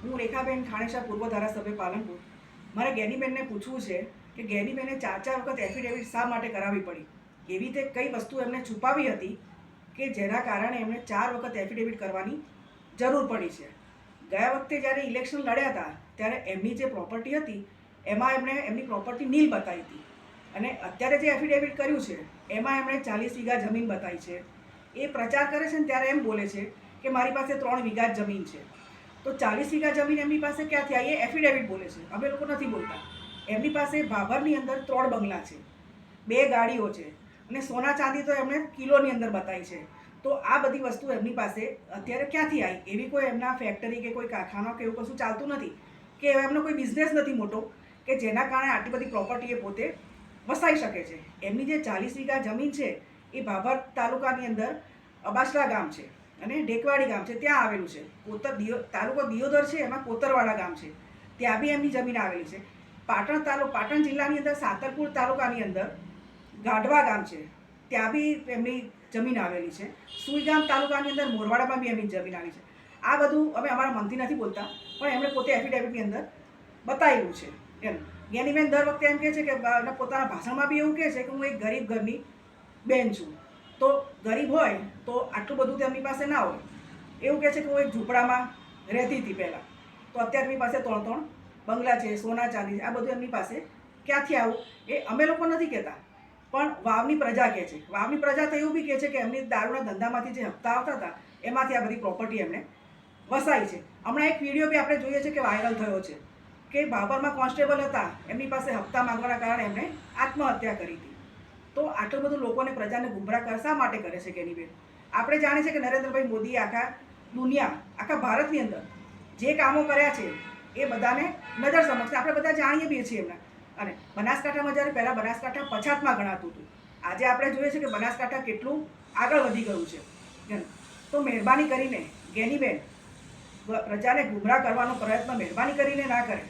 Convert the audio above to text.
હું રેખાબેન ખાણેસા, પૂર્વ ધારાસભ્ય પાલનપુર. મારે જ્ઞાનીબેનને પૂછવું છે કે જ્ઞાનીબેને 4 વખત એફિડેવિટ શા માટે કરાવવી પડી? એવી તે કઈ વસ્તુ એમને છુપાવી હતી કે જેના કારણે એમને 4 વખત એફિડેવિટ કરવાની જરૂર પડી છે? ગયા વખતે જ્યારે ઇલેક્શન લડ્યા હતા ત્યારે એમની જે પ્રોપર્ટી હતી એમાં એમણે એમની પ્રોપર્ટી નીલ બતાવી હતી, અને અત્યારે જે એફિડેવિટ કર્યું છે એમાં એમણે 40 વીઘા જમીન બતાવી છે. એ પ્રચાર કરે છે ને ત્યારે એમ બોલે છે કે મારી પાસે 3 વીઘા જમીન છે. તો 40 વીઘા જમીન એમની પાસે ક્યાંથી આવી? એ એફિડેવિટ બોલે છે, અમે લોકો નથી બોલતા. એમની પાસે ભાભરની અંદર 3 બંગલા છે, 2 ગાડીઓ છે, અને સોના ચાંદી તો એમણે કિલોની અંદર બતાવી છે. તો આ બધી વસ્તુ એમની પાસે અત્યારે ક્યાંથી આવી? એવી કોઈ એમના ફેક્ટરી કે કોઈ કારખાના કે એવું કશું ચાલતું નથી, કે એમનો કોઈ બિઝનેસ નથી મોટો કે જેના કારણે આટલી બધી પ્રોપર્ટી એ પોતે વસાઈ શકે છે. એમની જે 40 વીઘા જમીન છે એ ભાભર તાલુકાની અંદર અબાસડા ગામ છે અને ઢેકવાડી ગામ છે, ત્યાં આવેલું છે. તાલુકો દિયોદર છે, એમાં કોતરવાડા ગામ છે, ત્યાં બી એમની જમીન આવેલી છે. પાટણ જિલ્લાની અંદર સાતરપુર તાલુકાની અંદર ગાઢવા ગામ છે, ત્યાં બી એમની જમીન આવેલી છે. સુઈગામ તાલુકાની અંદર મોરવાડામાં બી એમની જમીન આવી છે. આ બધું અમે અમારા મનથી નથી બોલતા, પણ એમણે પોતે એફિડેવિટની અંદર બતાવ્યું છે. એમ જ્ઞાનીબેન દર વખતે એમ કહે છે કે પોતાના ભાષણમાં બી એવું કહે છે કે હું એક ગરીબ ઘરની બેન છું. તો ગરીબ હોય તો આટલું બધું તેમની પાસે ના હોય. એવું કહે છે કે હું એક ઝૂંપડામાં રહેતી હતી પહેલાં, તો અત્યારે એમની પાસે 3 બંગલા છે, સોના ચાંદી છે. આ બધું એમની પાસે ક્યાંથી આવું એ અમે લોકો નથી કહેતા, પણ વાવની પ્રજા કહે છે. વાવની પ્રજા તો એવું બી કહે છે કે એમની દારૂના ધંધામાંથી જે હપ્તા આવતા હતા એમાંથી આ બધી પ્રોપર્ટી એમણે વસાઈ છે. હમણાં એક વિડીયો બી આપણે જોઈએ છે કે વાયરલ થયો છે કે ભાભરમાં કોન્સ્ટેબલ હતા, એમની પાસે હપ્તા માંગવાના કારણે એમણે આત્મહત્યા કરી હતી. તો આટલું બધું લોકોને, પ્રજાને ગુમરાહ શા માટે કરે છે જ્ઞાનીબેન? આપણે જાણીએ છીએ કે નરેન્દ્રભાઈ મોદીએ આખા દુનિયા, આખા ભારતની અંદર જે કામો કર્યા છે એ બધાને નજર સમક્ષ આપણે બધા જાણીએ બી છીએ એમના. અને બનાસકાંઠામાં જ્યારે પહેલાં બનાસકાંઠા પછાતમાં ગણાતું હતું, આજે આપણે જોઈએ છીએ કે બનાસકાંઠા કેટલું આગળ વધી ગયું છે. તો મહેરબાની કરીને જ્ઞાનીબેન પ્રજાને ગુમરાહ કરવાનો પ્રયત્ન મહેરબાની કરીને ના કરે.